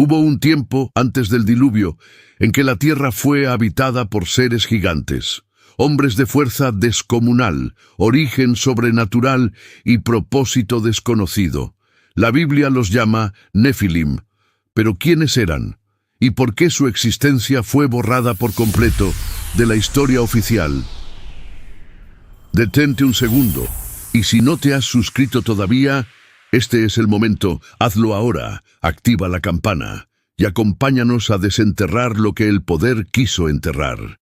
Hubo un tiempo, antes del diluvio, en que la tierra fue habitada por seres gigantes, hombres de fuerza descomunal, origen sobrenatural y propósito desconocido. La Biblia los llama Nefilim. Pero ¿quiénes eran? ¿Y por qué su existencia fue borrada por completo de la historia oficial? Detente un segundo, y si no te has suscrito todavía, este es el momento. Hazlo ahora, activa la campana y acompáñanos a desenterrar lo que el poder quiso enterrar.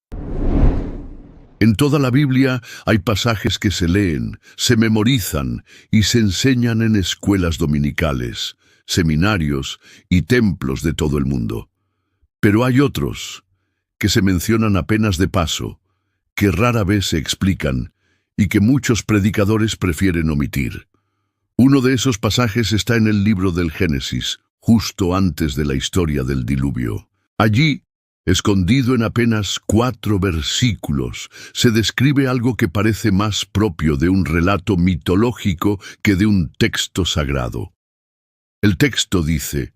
En toda la Biblia hay pasajes que se leen, se memorizan y se enseñan en escuelas dominicales, seminarios y templos de todo el mundo. Pero hay otros que se mencionan apenas de paso, que rara vez se explican y que muchos predicadores prefieren omitir. Uno de esos pasajes está en el libro del Génesis, justo antes de la historia del diluvio. Allí, escondido en apenas 4 versículos, se describe algo que parece más propio de un relato mitológico que de un texto sagrado. El texto dice: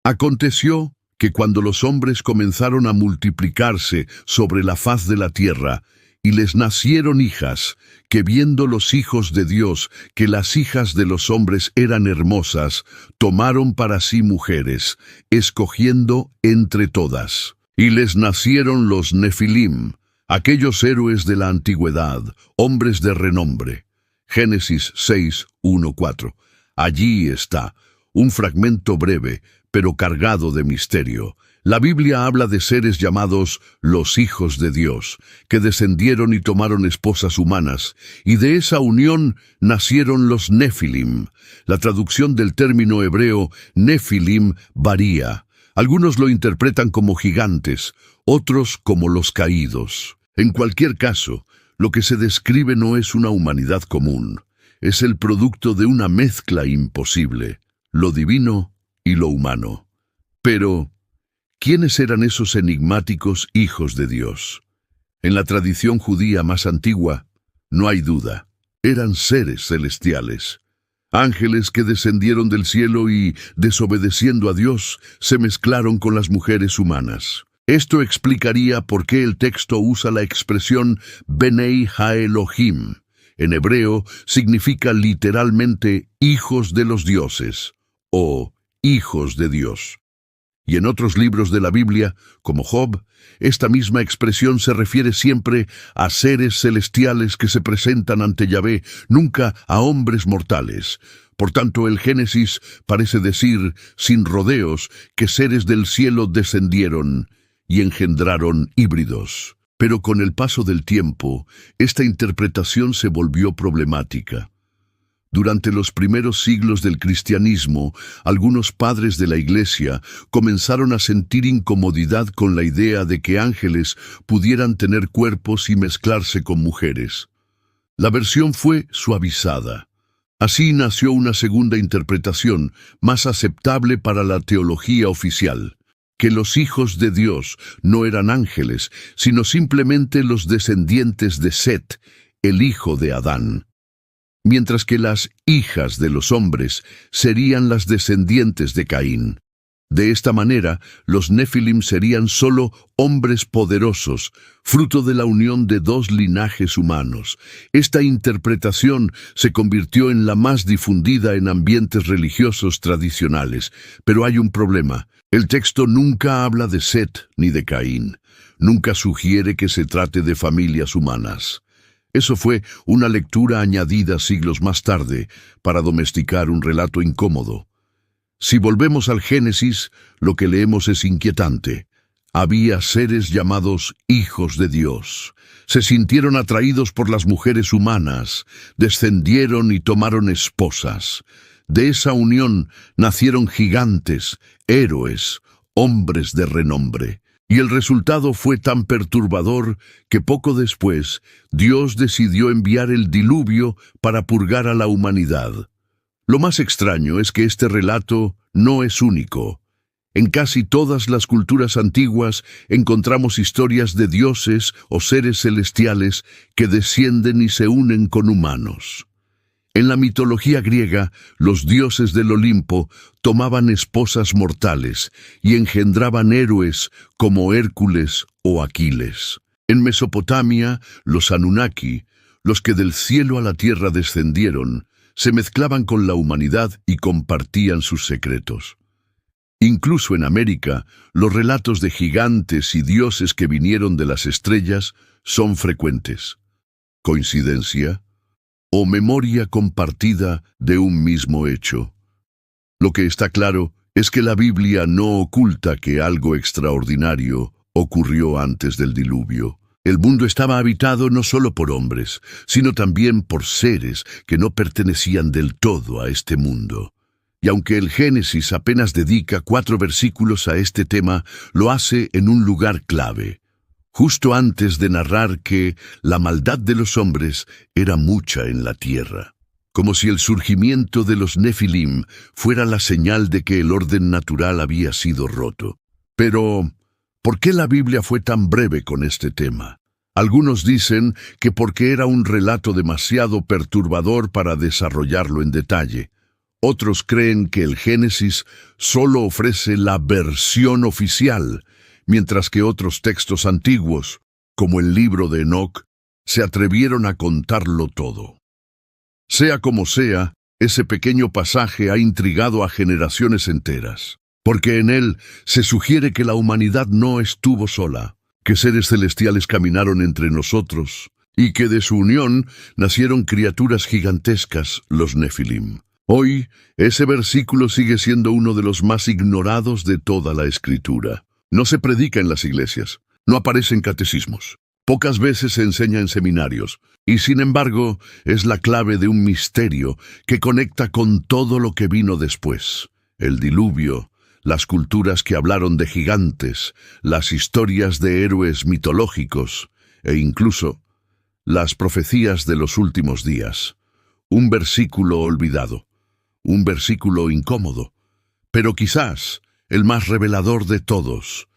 «Aconteció que cuando los hombres comenzaron a multiplicarse sobre la faz de la tierra, y les nacieron hijas, que viendo los hijos de Dios que las hijas de los hombres eran hermosas, tomaron para sí mujeres, escogiendo entre todas. Y les nacieron los Nefilim, aquellos héroes de la antigüedad, hombres de renombre». Génesis 6, 1-4. Allí está, un fragmento breve, pero cargado de misterio. La Biblia habla de seres llamados los hijos de Dios, que descendieron y tomaron esposas humanas, y de esa unión nacieron los Nefilim. La traducción del término hebreo Nefilim varía. Algunos lo interpretan como gigantes, otros como los caídos. En cualquier caso, lo que se describe no es una humanidad común. Es el producto de una mezcla imposible, lo divino y lo humano. Pero ¿quiénes eran esos enigmáticos hijos de Dios? En la tradición judía más antigua, no hay duda, eran seres celestiales. Ángeles que descendieron del cielo y, desobedeciendo a Dios, se mezclaron con las mujeres humanas. Esto explicaría por qué el texto usa la expresión Benei ha-Elohim. En hebreo significa literalmente hijos de los dioses o hijos de Dios. Y en otros libros de la Biblia, como Job, esta misma expresión se refiere siempre a seres celestiales que se presentan ante Yahvé, nunca a hombres mortales. Por tanto, el Génesis parece decir, sin rodeos, que seres del cielo descendieron y engendraron híbridos. Pero con el paso del tiempo, esta interpretación se volvió problemática. Durante los primeros siglos del cristianismo, algunos padres de la Iglesia comenzaron a sentir incomodidad con la idea de que ángeles pudieran tener cuerpos y mezclarse con mujeres. La versión fue suavizada. Así nació una segunda interpretación, más aceptable para la teología oficial, que los hijos de Dios no eran ángeles, sino simplemente los descendientes de Set, el hijo de Adán, mientras que las hijas de los hombres serían las descendientes de Caín. De esta manera, los Nefilim serían solo hombres poderosos, fruto de la unión de 2 linajes humanos. Esta interpretación se convirtió en la más difundida en ambientes religiosos tradicionales. Pero hay un problema. El texto nunca habla de Set ni de Caín. Nunca sugiere que se trate de familias humanas. Eso fue una lectura añadida siglos más tarde para domesticar un relato incómodo. Si volvemos al Génesis, lo que leemos es inquietante. Había seres llamados hijos de Dios. Se sintieron atraídos por las mujeres humanas, descendieron y tomaron esposas. De esa unión nacieron gigantes, héroes, hombres de renombre. Y el resultado fue tan perturbador que poco después Dios decidió enviar el diluvio para purgar a la humanidad. Lo más extraño es que este relato no es único. En casi todas las culturas antiguas encontramos historias de dioses o seres celestiales que descienden y se unen con humanos. En la mitología griega, los dioses del Olimpo tomaban esposas mortales y engendraban héroes como Hércules o Aquiles. En Mesopotamia, los Anunnaki, los que del cielo a la tierra descendieron, se mezclaban con la humanidad y compartían sus secretos. Incluso en América, los relatos de gigantes y dioses que vinieron de las estrellas son frecuentes. ¿Coincidencia? ¿O memoria compartida de un mismo hecho? Lo que está claro es que la Biblia no oculta que algo extraordinario ocurrió antes del diluvio. El mundo estaba habitado no solo por hombres, sino también por seres que no pertenecían del todo a este mundo. Y aunque el Génesis apenas dedica 4 versículos a este tema, lo hace en un lugar clave, justo antes de narrar que la maldad de los hombres era mucha en la tierra, como si el surgimiento de los Nefilim fuera la señal de que el orden natural había sido roto. Pero, ¿por qué la Biblia fue tan breve con este tema? Algunos dicen que porque era un relato demasiado perturbador para desarrollarlo en detalle. Otros creen que el Génesis solo ofrece la versión oficial, mientras que otros textos antiguos, como el libro de Enoc, se atrevieron a contarlo todo. Sea como sea, ese pequeño pasaje ha intrigado a generaciones enteras, porque en él se sugiere que la humanidad no estuvo sola, que seres celestiales caminaron entre nosotros, y que de su unión nacieron criaturas gigantescas, los Nefilim. Hoy, ese versículo sigue siendo uno de los más ignorados de toda la Escritura. No se predica en las iglesias, no aparece en catecismos, pocas veces se enseña en seminarios, y sin embargo es la clave de un misterio que conecta con todo lo que vino después: el diluvio, las culturas que hablaron de gigantes, las historias de héroes mitológicos e incluso las profecías de los últimos días. Un versículo olvidado, un versículo incómodo, pero quizás el más revelador de todos.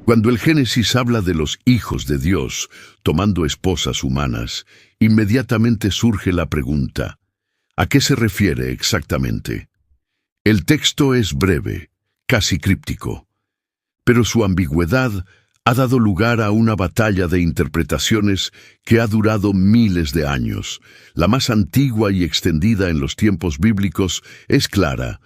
Cuando el Génesis habla de los hijos de Dios tomando esposas humanas, inmediatamente surge la pregunta: ¿a qué se refiere exactamente? El texto es breve, casi críptico, pero su ambigüedad ha dado lugar a una batalla de interpretaciones que ha durado miles de años. La más antigua y extendida en los tiempos bíblicos es clara: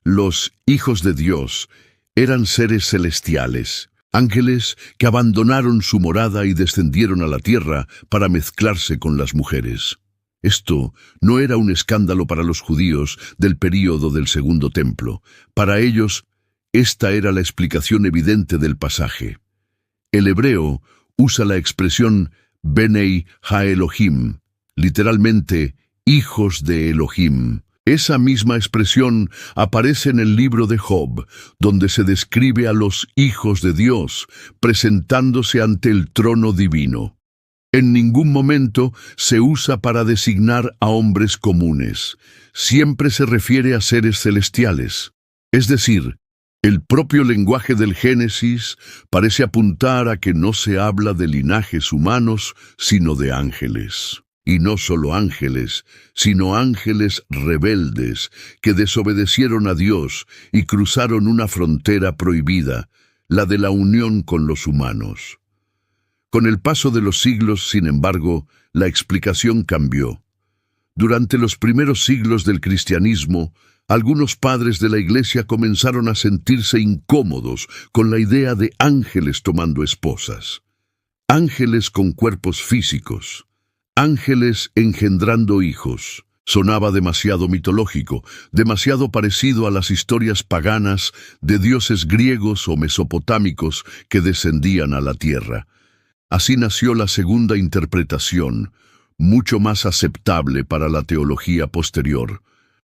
los hijos de Dios eran seres celestiales, ángeles que abandonaron su morada y descendieron a la tierra para mezclarse con las mujeres. Esto no era un escándalo para los judíos del período del Segundo Templo. Para ellos, esta era la explicación evidente del pasaje. El hebreo usa la expresión Benei ha-Elohim, literalmente hijos de Elohim. Esa misma expresión aparece en el libro de Job, donde se describe a los hijos de Dios presentándose ante el trono divino. En ningún momento se usa para designar a hombres comunes. Siempre se refiere a seres celestiales. Es decir, el propio lenguaje del Génesis parece apuntar a que no se habla de linajes humanos, sino de ángeles. Y no solo ángeles, sino ángeles rebeldes que desobedecieron a Dios y cruzaron una frontera prohibida, la de la unión con los humanos. Con el paso de los siglos, sin embargo, la explicación cambió. Durante los primeros siglos del cristianismo, algunos padres de la Iglesia comenzaron a sentirse incómodos con la idea de ángeles tomando esposas. Ángeles con cuerpos físicos. Ángeles engendrando hijos. Sonaba demasiado mitológico, demasiado parecido a las historias paganas de dioses griegos o mesopotámicos que descendían a la tierra. Así nació la segunda interpretación, mucho más aceptable para la teología posterior.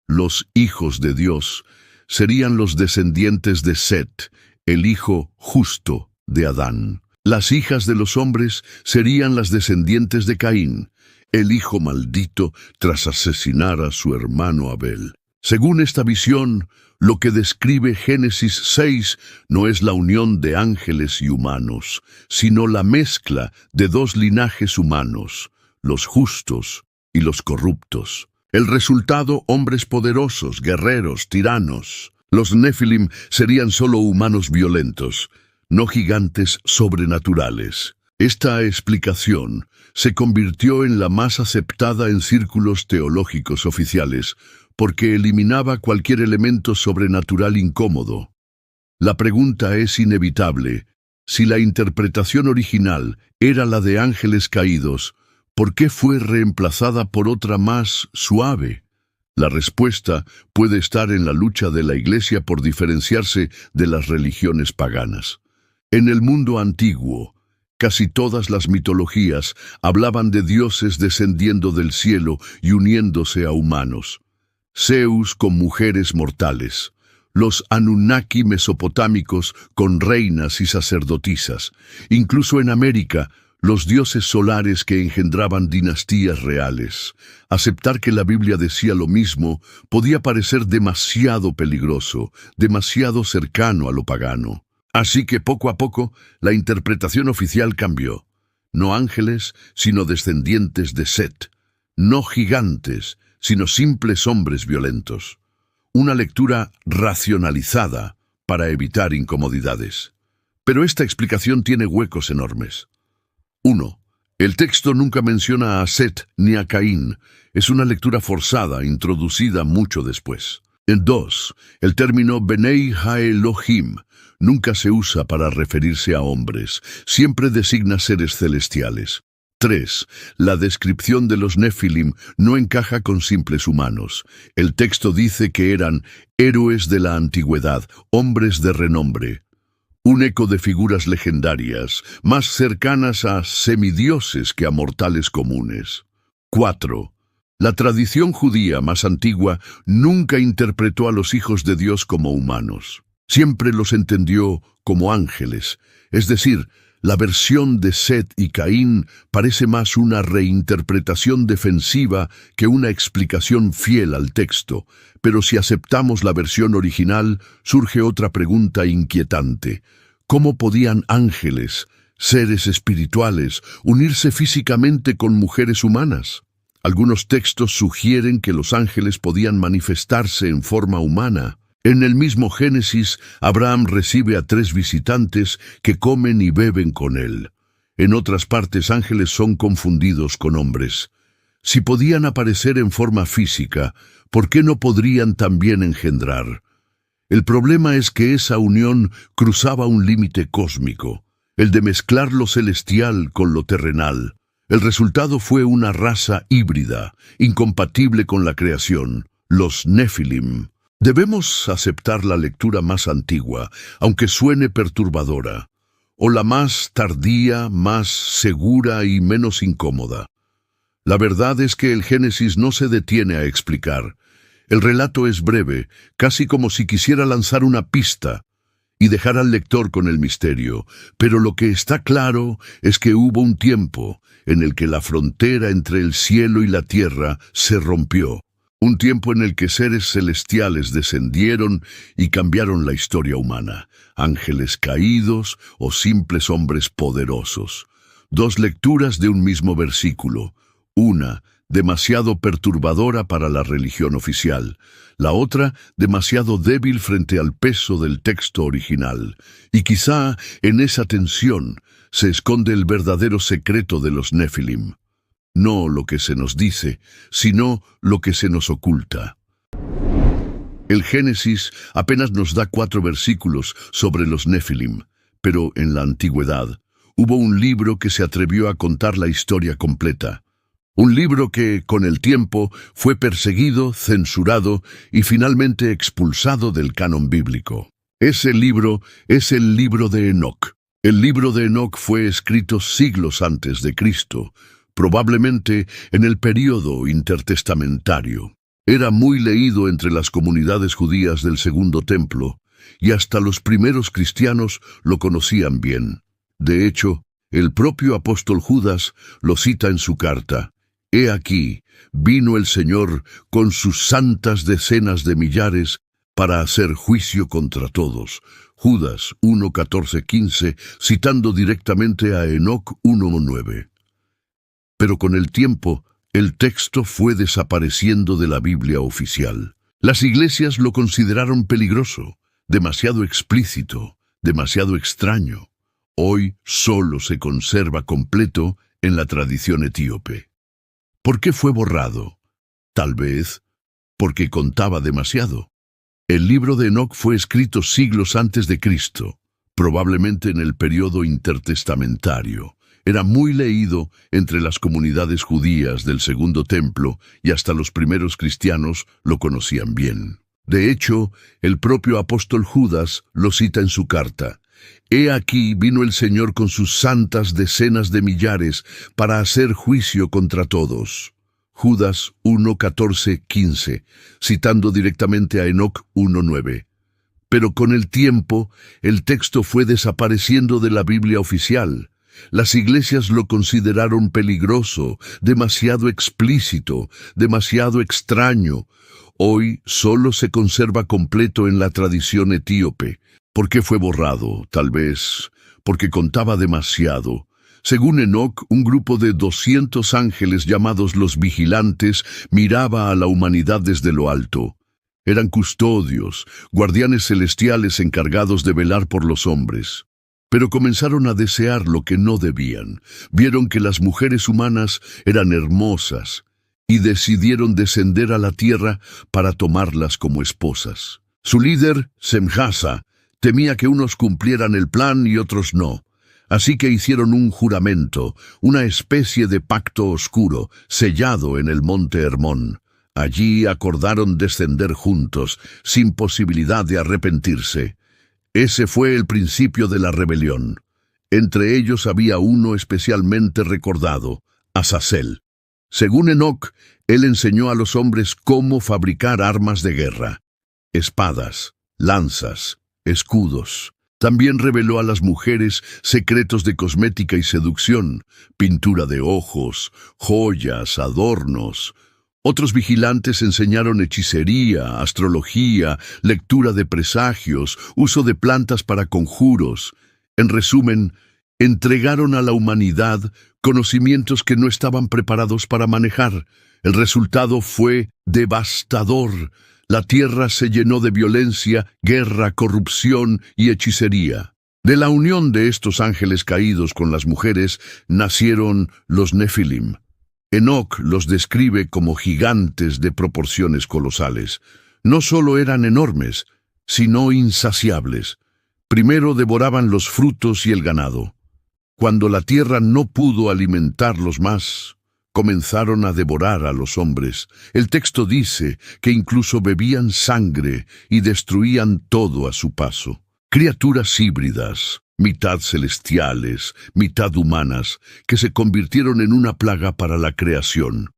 Los hijos de Dios serían los descendientes de Set, el hijo justo de Adán. Las hijas de los hombres serían las descendientes de Caín, el hijo maldito tras asesinar a su hermano Abel. Según esta visión, lo que describe Génesis 6 no es la unión de ángeles y humanos, sino la mezcla de dos linajes humanos, los justos y los corruptos. El resultado, hombres poderosos, guerreros, tiranos. Los Nefilim serían solo humanos violentos, no gigantes sobrenaturales. Esta explicación se convirtió en la más aceptada en círculos teológicos oficiales, porque eliminaba cualquier elemento sobrenatural incómodo. La pregunta es inevitable. Si la interpretación original era la de ángeles caídos, ¿por qué fue reemplazada por otra más suave? La respuesta puede estar en la lucha de la Iglesia por diferenciarse de las religiones paganas. En el mundo antiguo, casi todas las mitologías hablaban de dioses descendiendo del cielo y uniéndose a humanos. Zeus con mujeres mortales, los Anunnaki mesopotámicos con reinas y sacerdotisas, incluso en América, los dioses solares que engendraban dinastías reales. Aceptar que la Biblia decía lo mismo podía parecer demasiado peligroso, demasiado cercano a lo pagano. Así que poco a poco la interpretación oficial cambió. No ángeles, sino descendientes de Set. No gigantes, sino simples hombres violentos. Una lectura racionalizada para evitar incomodidades. Pero esta explicación tiene huecos enormes. 1. El texto nunca menciona a Set ni a Caín. Es una lectura forzada, introducida mucho después. 2. El término Benei Ha-Elohim nunca se usa para referirse a hombres, siempre designa seres celestiales. 3. La descripción de los Nefilim no encaja con simples humanos. El texto dice que eran héroes de la antigüedad, hombres de renombre. Un eco de figuras legendarias, más cercanas a semidioses que a mortales comunes. 4. La tradición judía más antigua nunca interpretó a los hijos de Dios como humanos. Siempre los entendió como ángeles, es decir, la versión de Set y Caín parece más una reinterpretación defensiva que una explicación fiel al texto, pero si aceptamos la versión original, surge otra pregunta inquietante. ¿Cómo podían ángeles, seres espirituales, unirse físicamente con mujeres humanas? Algunos textos sugieren que los ángeles podían manifestarse en forma humana. En el mismo Génesis, Abraham recibe a 3 visitantes que comen y beben con él. En otras partes, ángeles son confundidos con hombres. Si podían aparecer en forma física, ¿por qué no podrían también engendrar? El problema es que esa unión cruzaba un límite cósmico, el de mezclar lo celestial con lo terrenal. El resultado fue una raza híbrida, incompatible con la creación, los Nefilim. Debemos aceptar la lectura más antigua, aunque suene perturbadora, o la más tardía, más segura y menos incómoda. La verdad es que el Génesis no se detiene a explicar. El relato es breve, casi como si quisiera lanzar una pista y dejar al lector con el misterio, pero lo que está claro es que hubo un tiempo en el que la frontera entre el cielo y la tierra se rompió. Un tiempo en el que seres celestiales descendieron y cambiaron la historia humana, ángeles caídos o simples hombres poderosos. 2 lecturas de un mismo versículo, una demasiado perturbadora para la religión oficial, la otra demasiado débil frente al peso del texto original. Y quizá en esa tensión se esconde el verdadero secreto de los Nefilim. No lo que se nos dice, sino lo que se nos oculta. El Génesis apenas nos da 4 versículos sobre los Nefilim, pero en la antigüedad hubo un libro que se atrevió a contar la historia completa. Un libro que, con el tiempo, fue perseguido, censurado y finalmente expulsado del canon bíblico. Ese libro es el libro de Enoc. El libro de Enoc fue escrito siglos antes de Cristo, probablemente en el período intertestamentario. Era muy leído entre las comunidades judías del Segundo Templo, y hasta los primeros cristianos lo conocían bien. De hecho, el propio apóstol Judas lo cita en su carta. He aquí, vino el Señor con sus santas decenas de millares para hacer juicio contra todos. Judas 1:14-15, citando directamente a Enoc 1:9. Pero con el tiempo, El texto fue desapareciendo de la Biblia oficial. Las iglesias lo consideraron peligroso, demasiado explícito, demasiado extraño. Hoy solo se conserva completo en la tradición etíope. ¿Por qué fue borrado? Tal vez porque contaba demasiado. El libro de Enoc fue escrito siglos antes de Cristo, probablemente en el período intertestamentario. Era muy leído entre las comunidades judías del Segundo Templo y hasta los primeros cristianos lo conocían bien. De hecho, el propio apóstol Judas lo cita en su carta. «He aquí vino el Señor con sus santas decenas de millares para hacer juicio contra todos». Judas 1:14-15, citando directamente a Enoc 1:9. Pero con el tiempo, el texto fue desapareciendo de la Biblia oficial. Las iglesias lo consideraron peligroso, demasiado explícito, demasiado extraño. Hoy solo se conserva completo en la tradición etíope. ¿Por qué fue borrado? Tal vez porque contaba demasiado. Según Enoc, un grupo de 200 ángeles llamados los vigilantes miraba a la humanidad desde lo alto. Eran custodios, guardianes celestiales encargados de velar por los hombres. Pero comenzaron a desear lo que no debían. Vieron que las mujeres humanas eran hermosas y decidieron descender a la tierra para tomarlas como esposas. Su líder, Semjasa, temía que unos cumplieran el plan y otros no. Así que hicieron un juramento, una especie de pacto oscuro, sellado en el monte Hermón. Allí acordaron descender juntos, sin posibilidad de arrepentirse. Ese fue el principio de la rebelión. Entre ellos había uno especialmente recordado, Azazel. Según Enoc, él enseñó a los hombres cómo fabricar armas de guerra, espadas, lanzas, escudos. También reveló a las mujeres secretos de cosmética y seducción, pintura de ojos, joyas, adornos. Otros vigilantes enseñaron hechicería, astrología, lectura de presagios, uso de plantas para conjuros. En resumen, entregaron a la humanidad conocimientos que no estaban preparados para manejar. El resultado fue devastador. La tierra se llenó de violencia, guerra, corrupción y hechicería. De la unión de estos ángeles caídos con las mujeres nacieron los Nefilim. Enoc los describe como gigantes de proporciones colosales. No solo eran enormes, sino insaciables. Primero devoraban los frutos y el ganado. Cuando la tierra no pudo alimentarlos más, comenzaron a devorar a los hombres. El texto dice que incluso bebían sangre y destruían todo a su paso. Criaturas híbridas, mitad celestiales, mitad humanas, que se convirtieron en una plaga para la creación.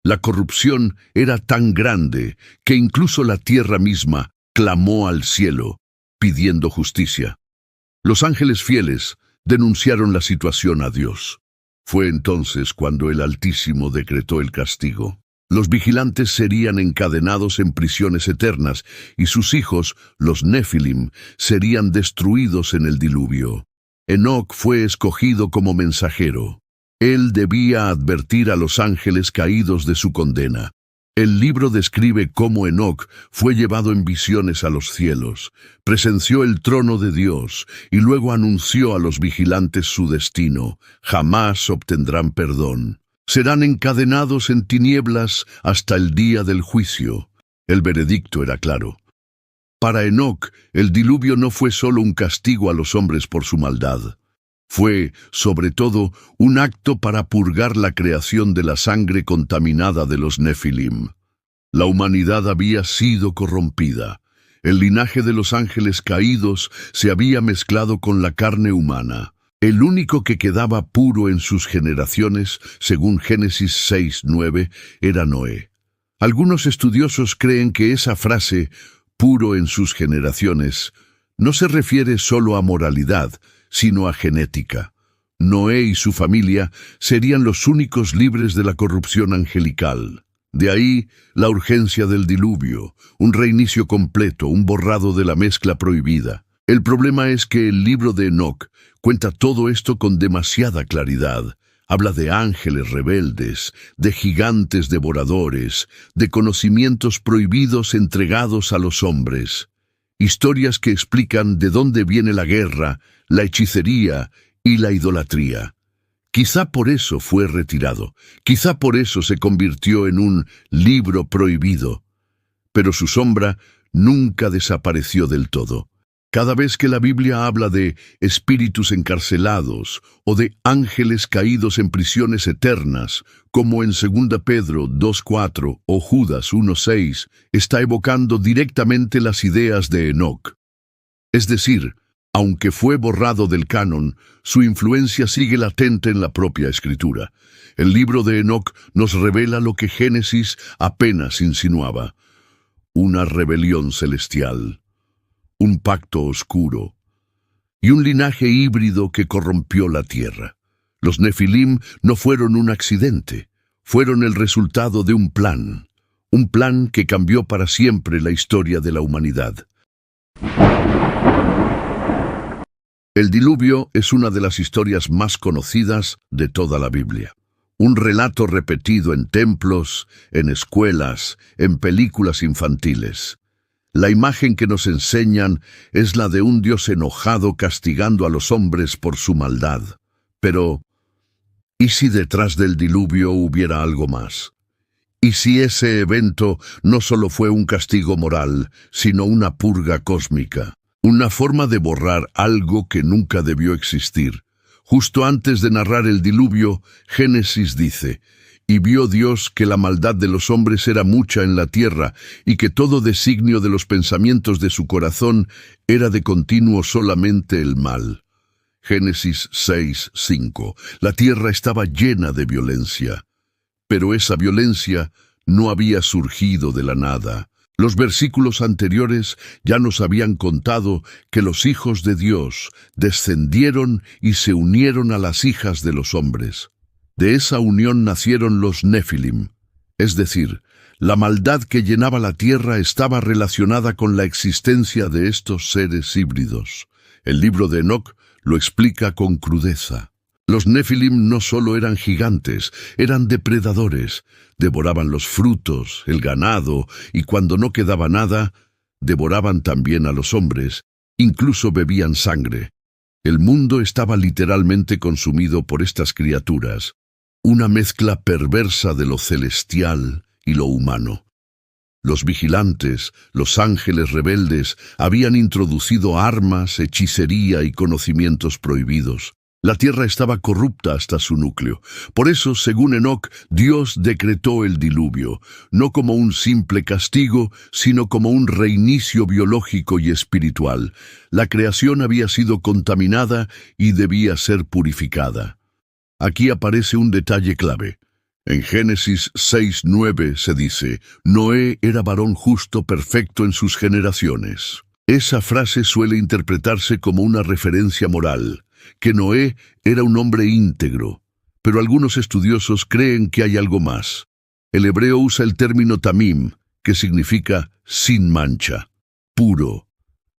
La corrupción era tan grande que incluso la tierra misma clamó al cielo, pidiendo justicia. Los ángeles fieles denunciaron la situación a Dios. Fue entonces cuando el Altísimo decretó el castigo. Los vigilantes serían encadenados en prisiones eternas y sus hijos, los Nefilim, serían destruidos en el diluvio. Enoc fue escogido como mensajero. Él debía advertir a los ángeles caídos de su condena. El libro describe cómo Enoc fue llevado en visiones a los cielos, presenció el trono de Dios y luego anunció a los vigilantes su destino. Jamás obtendrán perdón. Serán encadenados en tinieblas hasta el día del juicio. El veredicto era claro. Para Enoc, el diluvio no fue solo un castigo a los hombres por su maldad. Fue, sobre todo, un acto para purgar la creación de la sangre contaminada de los Nefilim. La humanidad había sido corrompida. El linaje de los ángeles caídos se había mezclado con la carne humana. El único que quedaba puro en sus generaciones, según Génesis 6:9, era Noé. Algunos estudiosos creen que esa frase, puro en sus generaciones, no se refiere solo a moralidad, sino a genética. Noé y su familia serían los únicos libres de la corrupción angelical. De ahí la urgencia del diluvio, un reinicio completo, un borrado de la mezcla prohibida. El problema es que el libro de Enoc cuenta todo esto con demasiada claridad. Habla de ángeles rebeldes, de gigantes devoradores, de conocimientos prohibidos entregados a los hombres. Historias que explican de dónde viene la guerra, la hechicería y la idolatría. Quizá por eso fue retirado, quizá por eso se convirtió en un libro prohibido. Pero su sombra nunca desapareció del todo. Cada vez que la Biblia habla de espíritus encarcelados o de ángeles caídos en prisiones eternas, como en 2 Pedro 2:4 o Judas 1:6, está evocando directamente las ideas de Enoc. Es decir, aunque fue borrado del canon, su influencia sigue latente en la propia Escritura. El libro de Enoc nos revela lo que Génesis apenas insinuaba: una rebelión celestial, un pacto oscuro y un linaje híbrido que corrompió la tierra. Los Nefilim no fueron un accidente, fueron el resultado de un plan que cambió para siempre la historia de la humanidad. El diluvio es una de las historias más conocidas de toda la Biblia. Un relato repetido en templos, en escuelas, en películas infantiles. La imagen que nos enseñan es la de un Dios enojado castigando a los hombres por su maldad. Pero, ¿y si detrás del diluvio hubiera algo más? ¿Y si ese evento no solo fue un castigo moral, sino una purga cósmica? Una forma de borrar algo que nunca debió existir. Justo antes de narrar el diluvio, Génesis dice: «Y vio Dios que la maldad de los hombres era mucha en la tierra, y que todo designio de los pensamientos de su corazón era de continuo solamente el mal». Génesis 6:5. La tierra estaba llena de violencia. Pero esa violencia no había surgido de la nada. Los versículos anteriores ya nos habían contado que los hijos de Dios descendieron y se unieron a las hijas de los hombres. De esa unión nacieron los Nefilim, es decir, la maldad que llenaba la tierra estaba relacionada con la existencia de estos seres híbridos. El libro de Enoc lo explica con crudeza. Los Nefilim no solo eran gigantes, eran depredadores. Devoraban los frutos, el ganado, y cuando no quedaba nada, devoraban también a los hombres, incluso bebían sangre. El mundo estaba literalmente consumido por estas criaturas, una mezcla perversa de lo celestial y lo humano. Los vigilantes, los ángeles rebeldes, habían introducido armas, hechicería y conocimientos prohibidos. La tierra estaba corrupta hasta su núcleo. Por eso, según Enoc, Dios decretó el diluvio, no como un simple castigo, sino como un reinicio biológico y espiritual. La creación había sido contaminada y debía ser purificada. Aquí aparece un detalle clave. En Génesis 6:9 se dice: «Noé era varón justo perfecto en sus generaciones». Esa frase suele interpretarse como una referencia moral, que Noé era un hombre íntegro, pero algunos estudiosos creen que hay algo más. El hebreo usa el término tamim, que significa sin mancha, puro,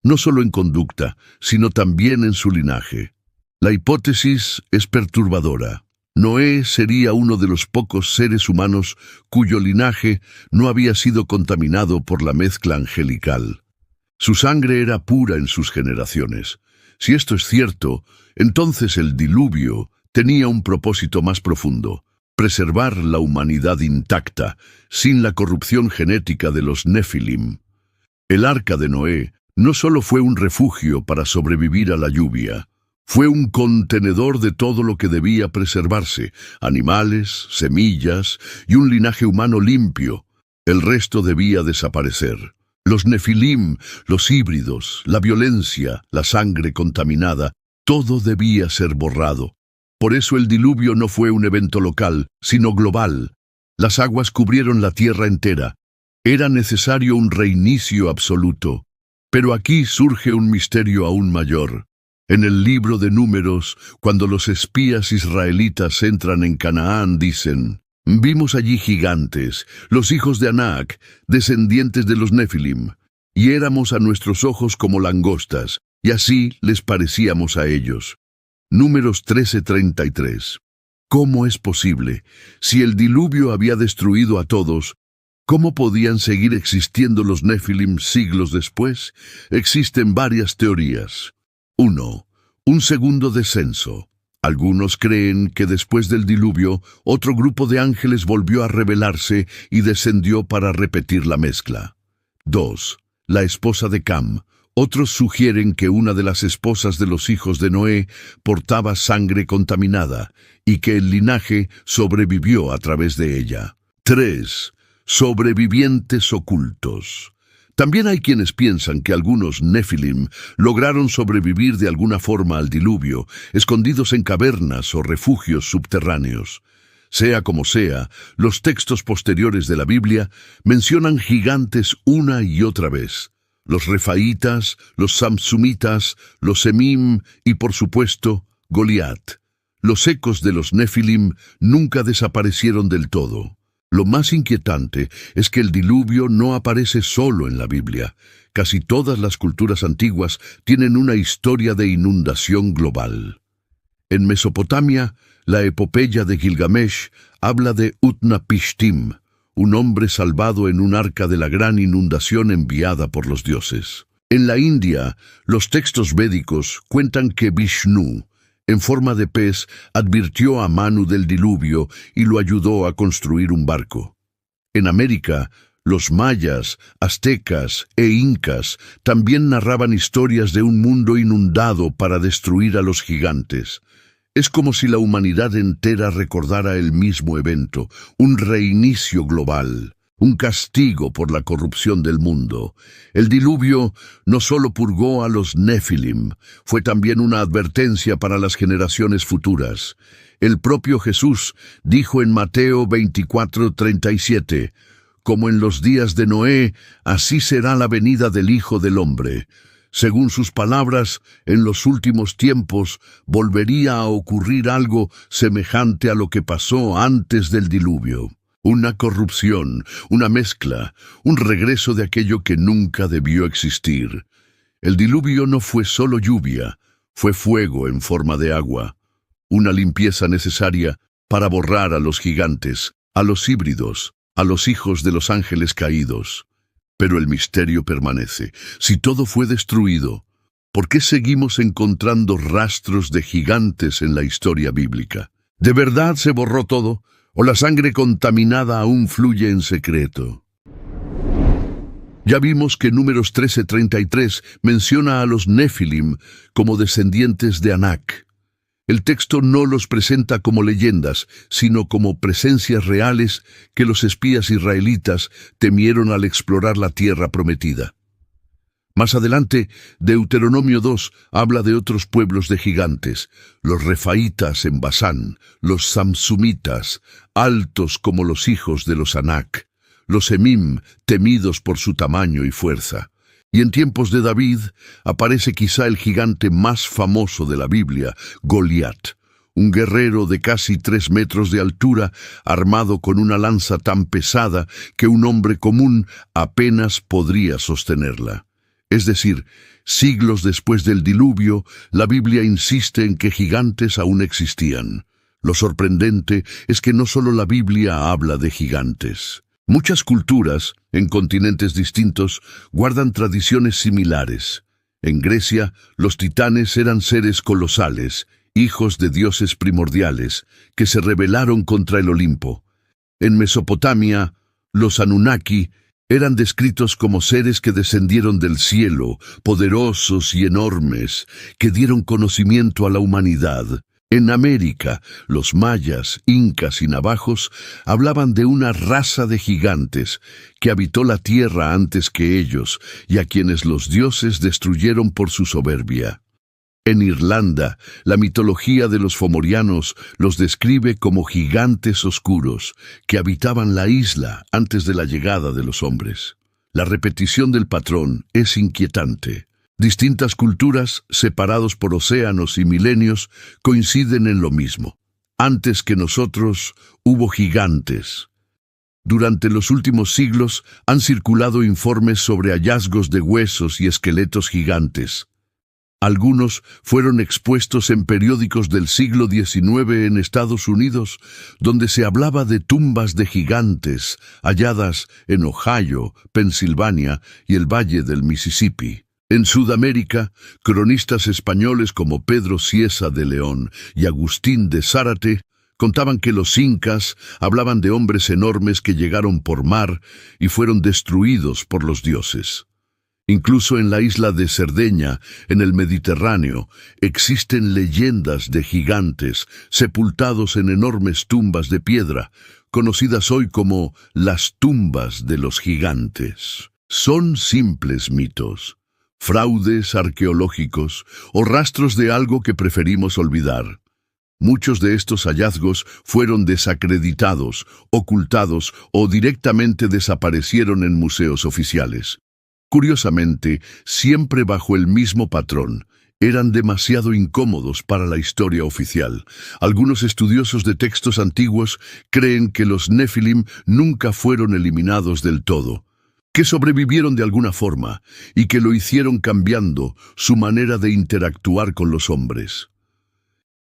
no solo en conducta, sino también en su linaje. La hipótesis es perturbadora. Noé sería uno de los pocos seres humanos cuyo linaje no había sido contaminado por la mezcla angelical. Su sangre era pura en sus generaciones. Si esto es cierto, entonces el diluvio tenía un propósito más profundo: preservar la humanidad intacta, sin la corrupción genética de los Nefilim. El arca de Noé no solo fue un refugio para sobrevivir a la lluvia, fue un contenedor de todo lo que debía preservarse: animales, semillas y un linaje humano limpio. El resto debía desaparecer. Los Nefilim, los híbridos, la violencia, la sangre contaminada, todo debía ser borrado. Por eso el diluvio no fue un evento local, sino global. Las aguas cubrieron la tierra entera. Era necesario un reinicio absoluto. Pero aquí surge un misterio aún mayor. En el libro de Números, cuando los espías israelitas entran en Canaán, dicen: «Vimos allí gigantes, los hijos de Anac, descendientes de los Nefilim, y éramos a nuestros ojos como langostas, y así les parecíamos a ellos». Números 13:33. ¿Cómo es posible? Si el diluvio había destruido a todos, ¿cómo podían seguir existiendo los Nefilim siglos después? Existen varias teorías. 1. Un segundo descenso. Algunos creen que después del diluvio, otro grupo de ángeles volvió a rebelarse y descendió para repetir la mezcla. 2. La esposa de Cam. Otros sugieren que una de las esposas de los hijos de Noé portaba sangre contaminada y que el linaje sobrevivió a través de ella. 3. Sobrevivientes ocultos. También hay quienes piensan que algunos Nefilim lograron sobrevivir de alguna forma al diluvio, escondidos en cavernas o refugios subterráneos. Sea como sea, los textos posteriores de la Biblia mencionan gigantes una y otra vez. Los refaítas, los samsumitas, los emim y, por supuesto, Goliat. Los ecos de los Nefilim nunca desaparecieron del todo. Lo más inquietante es que el diluvio no aparece solo en la Biblia. Casi todas las culturas antiguas tienen una historia de inundación global. En Mesopotamia, la epopeya de Gilgamesh habla de Utnapishtim, un hombre salvado en un arca de la gran inundación enviada por los dioses. En la India, los textos védicos cuentan que Vishnu, en forma de pez, advirtió a Manu del diluvio y lo ayudó a construir un barco. En América, los mayas, aztecas e incas también narraban historias de un mundo inundado para destruir a los gigantes. Es como si la humanidad entera recordara el mismo evento, un reinicio global, un castigo por la corrupción del mundo. El diluvio no solo purgó a los Nefilim, fue también una advertencia para las generaciones futuras. El propio Jesús dijo en Mateo 24:37, «Como en los días de Noé, así será la venida del Hijo del Hombre». Según sus palabras, en los últimos tiempos volvería a ocurrir algo semejante a lo que pasó antes del diluvio. Una corrupción, una mezcla, un regreso de aquello que nunca debió existir. El diluvio no fue solo lluvia, fue fuego en forma de agua. Una limpieza necesaria para borrar a los gigantes, a los híbridos, a los hijos de los ángeles caídos. Pero el misterio permanece. Si todo fue destruido, ¿por qué seguimos encontrando rastros de gigantes en la historia bíblica? ¿De verdad se borró todo? ¿O la sangre contaminada aún fluye en secreto? Ya vimos que Números 13:33 menciona a los Nefilim como descendientes de Anak. El texto no los presenta como leyendas, sino como presencias reales que los espías israelitas temieron al explorar la tierra prometida. Más adelante, Deuteronomio 2 habla de otros pueblos de gigantes, los refaítas en Basán, los samsumitas, altos como los hijos de los Anak, los emim, temidos por su tamaño y fuerza. Y en tiempos de David aparece quizá el gigante más famoso de la Biblia, Goliat, un guerrero de casi 3 metros de altura, armado con una lanza tan pesada que un hombre común apenas podría sostenerla. Es decir, siglos después del diluvio, la Biblia insiste en que gigantes aún existían. Lo sorprendente es que no solo la Biblia habla de gigantes. Muchas culturas, en continentes distintos, guardan tradiciones similares. En Grecia, los titanes eran seres colosales, hijos de dioses primordiales, que se rebelaron contra el Olimpo. En Mesopotamia, los Anunnaki eran descritos como seres que descendieron del cielo, poderosos y enormes, que dieron conocimiento a la humanidad. En América, los mayas, incas y navajos hablaban de una raza de gigantes que habitó la tierra antes que ellos y a quienes los dioses destruyeron por su soberbia. En Irlanda, la mitología de los fomorianos los describe como gigantes oscuros que habitaban la isla antes de la llegada de los hombres. La repetición del patrón es inquietante. Distintas culturas, separados por océanos y milenios, coinciden en lo mismo. Antes que nosotros, hubo gigantes. Durante los últimos siglos han circulado informes sobre hallazgos de huesos y esqueletos gigantes. Algunos fueron expuestos en periódicos del siglo XIX en Estados Unidos, donde se hablaba de tumbas de gigantes halladas en Ohio, Pensilvania y el Valle del Mississippi. En Sudamérica, cronistas españoles como Pedro Cieza de León y Agustín de Zárate contaban que los incas hablaban de hombres enormes que llegaron por mar y fueron destruidos por los dioses. Incluso en la isla de Cerdeña, en el Mediterráneo, existen leyendas de gigantes sepultados en enormes tumbas de piedra, conocidas hoy como las tumbas de los gigantes. Son simples mitos, fraudes arqueológicos o rastros de algo que preferimos olvidar. Muchos de estos hallazgos fueron desacreditados, ocultados o directamente desaparecieron en museos oficiales. Curiosamente, siempre bajo el mismo patrón, eran demasiado incómodos para la historia oficial. Algunos estudiosos de textos antiguos creen que los Nefilim nunca fueron eliminados del todo, que sobrevivieron de alguna forma y que lo hicieron cambiando su manera de interactuar con los hombres.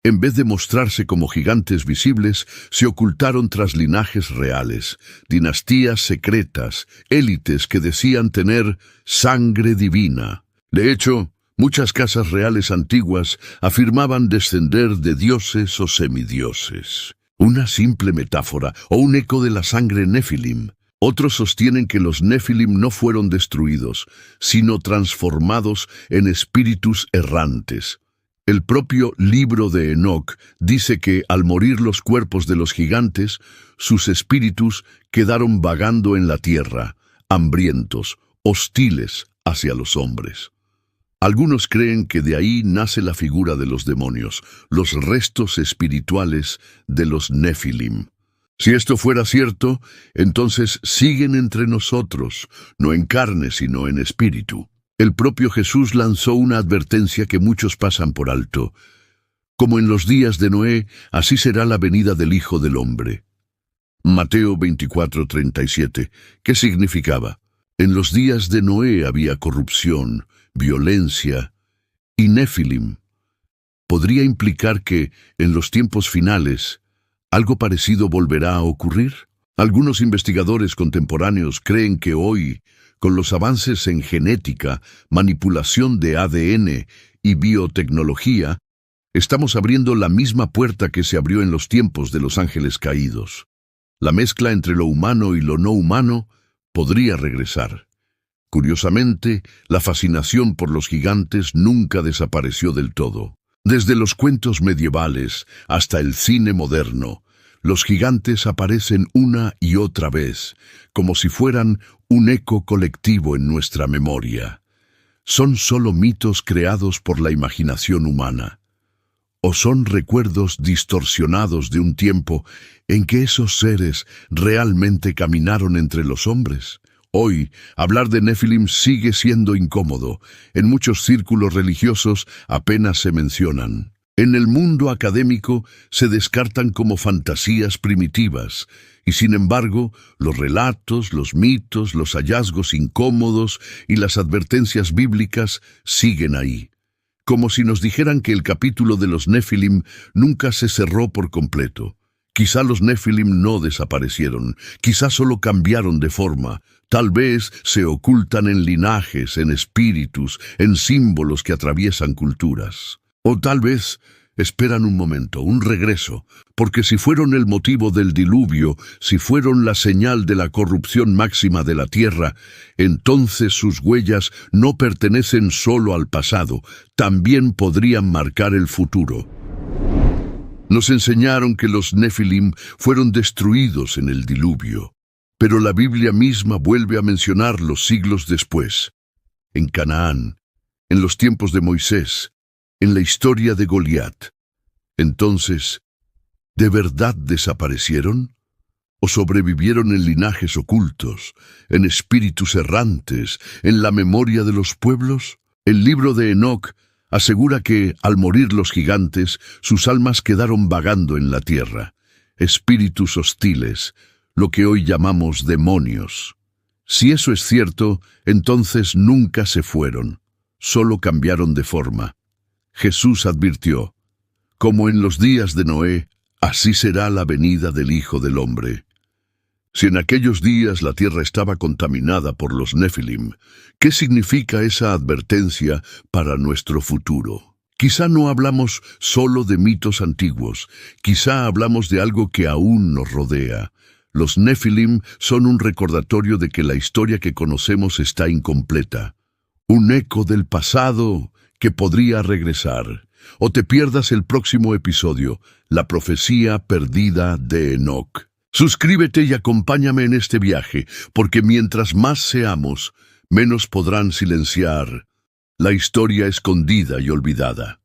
En vez de mostrarse como gigantes visibles, se ocultaron tras linajes reales, dinastías secretas, élites que decían tener sangre divina. De hecho, muchas casas reales antiguas afirmaban descender de dioses o semidioses. Una simple metáfora o un eco de la sangre Nefilim. Otros sostienen que los Nefilim no fueron destruidos, sino transformados en espíritus errantes. El propio libro de Enoc dice que, al morir los cuerpos de los gigantes, sus espíritus quedaron vagando en la tierra, hambrientos, hostiles hacia los hombres. Algunos creen que de ahí nace la figura de los demonios, los restos espirituales de los Nefilim. Si esto fuera cierto, entonces siguen entre nosotros, no en carne sino en espíritu. El propio Jesús lanzó una advertencia que muchos pasan por alto. Como en los días de Noé, así será la venida del Hijo del Hombre. Mateo 24:37. ¿Qué significaba? En los días de Noé había corrupción, violencia y Nefilim. ¿Podría implicar que, en los tiempos finales, algo parecido volverá a ocurrir? Algunos investigadores contemporáneos creen que hoy, con los avances en genética, manipulación de ADN y biotecnología, estamos abriendo la misma puerta que se abrió en los tiempos de los ángeles caídos. La mezcla entre lo humano y lo no humano podría regresar. Curiosamente, la fascinación por los gigantes nunca desapareció del todo. Desde los cuentos medievales hasta el cine moderno, los gigantes aparecen una y otra vez, como si fueran un eco colectivo en nuestra memoria. ¿Son solo mitos creados por la imaginación humana? ¿O son recuerdos distorsionados de un tiempo en que esos seres realmente caminaron entre los hombres? Hoy, hablar de Nefilim sigue siendo incómodo. En muchos círculos religiosos apenas se mencionan. En el mundo académico se descartan como fantasías primitivas, y sin embargo, los relatos, los mitos, los hallazgos incómodos y las advertencias bíblicas siguen ahí, como si nos dijeran que el capítulo de los Nefilim nunca se cerró por completo. Quizá los Nefilim no desaparecieron, quizá solo cambiaron de forma, tal vez se ocultan en linajes, en espíritus, en símbolos que atraviesan culturas. O tal vez esperan un momento, un regreso, porque si fueron el motivo del diluvio, si fueron la señal de la corrupción máxima de la tierra, entonces sus huellas no pertenecen solo al pasado, también podrían marcar el futuro. Nos enseñaron que los Nefilim fueron destruidos en el diluvio, pero la Biblia misma vuelve a mencionarlos siglos después, en Canaán, en los tiempos de Moisés, en la historia de Goliat. Entonces, ¿de verdad desaparecieron? ¿O sobrevivieron en linajes ocultos, en espíritus errantes, en la memoria de los pueblos? El libro de Enoc asegura que, al morir los gigantes, sus almas quedaron vagando en la tierra, espíritus hostiles, lo que hoy llamamos demonios. Si eso es cierto, entonces nunca se fueron, solo cambiaron de forma. Jesús advirtió: como en los días de Noé, así será la venida del Hijo del Hombre. Si en aquellos días la tierra estaba contaminada por los Nefilim, ¿qué significa esa advertencia para nuestro futuro? Quizá no hablamos solo de mitos antiguos, quizá hablamos de algo que aún nos rodea. Los Nefilim son un recordatorio de que la historia que conocemos está incompleta, un eco del pasado que podría regresar. O te pierdas el próximo episodio, La profecía perdida de Enoc. Suscríbete y acompáñame en este viaje, porque mientras más seamos, menos podrán silenciar la historia escondida y olvidada.